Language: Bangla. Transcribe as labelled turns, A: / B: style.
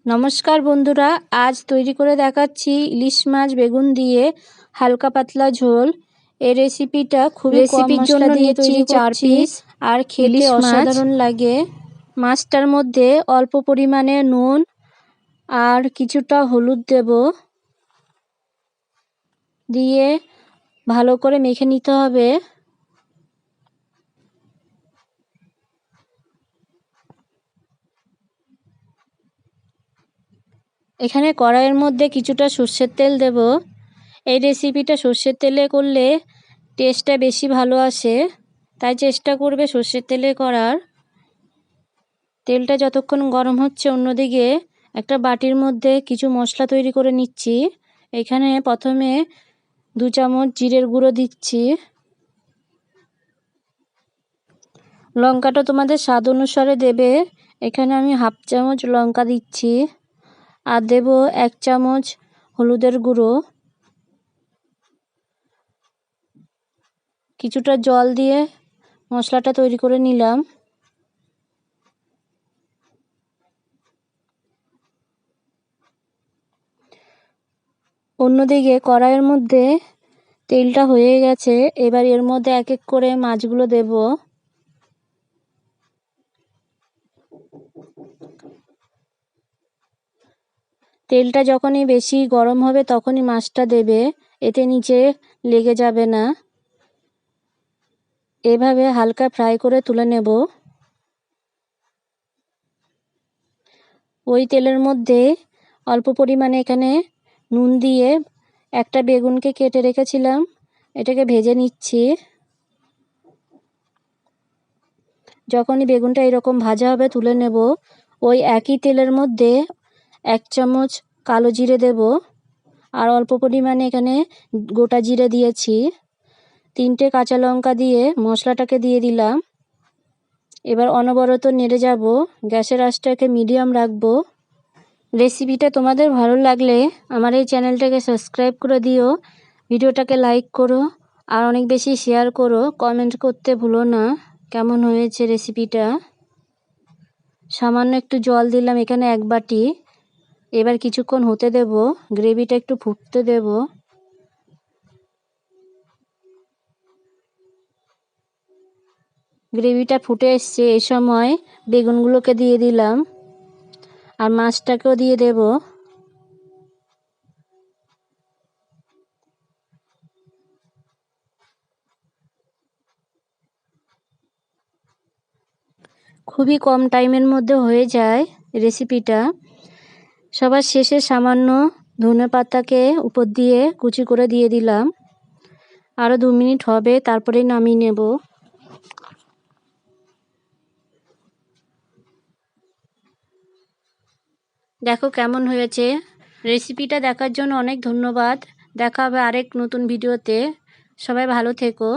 A: নমস্কার বন্ধুরা, আজ তৈরি করে দেখাচ্ছি ইলিশ মাছ বেগুন দিয়ে হালকা পাতলা ঝোল। এই রেসিপিটা খুবই কম মশলা দিয়ে তৈরি 4 পিস, আর খেতে অসাধারণ লাগে। মাছটার মধ্যে অল্প পরিমাণে নুন আর কিছুটা হলুদ দেব, দিয়ে ভালো করে মেখে নিতে হবে। এখানে কড়াইয়ের মধ্যে কিছুটা সর্ষের তেল দেব। এই রেসিপিটা সর্ষের তেলে করলে টেস্টটা বেশি ভালো আসে, তাই চেষ্টা করবে সর্ষের তেলে করার। তেলটা যতক্ষণ গরম হচ্ছে, অন্যদিকে একটা বাটির মধ্যে কিছু মশলা তৈরি করে নিচ্ছি। এখানে প্রথমে 2 চামচ জিরের গুঁড়ো দিচ্ছি। লঙ্কাটা তোমাদের স্বাদ অনুসারে দেবে। এখানে আমি 1/2 চামচ লঙ্কা দিচ্ছি, আর দেব 1 চামচ হলুদের গুঁড়ো। কিছুটা জল দিয়ে মশলাটা তৈরি করে নিলাম। অন্যদিকে কড়াইয়ের মধ্যে তেলটা হয়ে গেছে, এবার এর মধ্যে এক এক করে মাছগুলো দেব। তেলটা যখনই বেশি গরম হবে তখনই মাছটা দেবে, এতে নিচে লেগে যাবে না। এভাবে হালকা ফ্রাই করে তুলে নেব। ওই তেলের মধ্যে অল্প পরিমাণে এখানে নুন দিয়ে একটা বেগুনকে কেটে রেখেছিলাম, এটাকে ভেজে নিচ্ছি। যখনই বেগুনটা এরকম ভাজা হবে তুলে নেব। ওই একই তেলের মধ্যে 1 চামচ কালো জিরে দেব, আর অল্প পরিমাণে এখানে গোটা জিরে দিয়েছি। 3টে কাঁচা লঙ্কা দিয়ে মশলাটাকে দিয়ে দিলাম। এবার অনবরত নেড়ে যাব, গ্যাসের আঁচটাকে মিডিয়াম রাখবো। রেসিপিটা তোমাদের ভালো লাগলে আমার এই চ্যানেলটাকে সাবস্ক্রাইব করে দিও, ভিডিওটাকে লাইক করো, আর অনেক বেশি শেয়ার করো। কমেন্ট করতে ভুলো না কেমন হয়েছে রেসিপিটা। সামান্য একটু জল দিলাম এখানে 1 বাটি। এবার কিছুক্ষণ হতে দেব, গ্রেভিটা একটু ফুটতে দেব। গ্রেভিটা ফুটে এসছে, এই সময় বেগুনগুলোকে দিয়ে দিলাম, আর মাছটাকেও দিয়ে দেব। খুবই কম টাইমের মধ্যে হয়ে যায় রেসিপিটা। সবার শেষে সামান্য ধনেপাতাকে উপর দিয়ে কুচি করে দিয়ে দিলাম। আরও 2 মিনিট হবে, তারপরেই নামিয়ে নেব। দেখো কেমন হয়েছে। রেসিপিটা দেখার জন্য অনেক ধন্যবাদ। দেখা হবে আরেক নতুন ভিডিওতে। সবাই ভালো থেকো।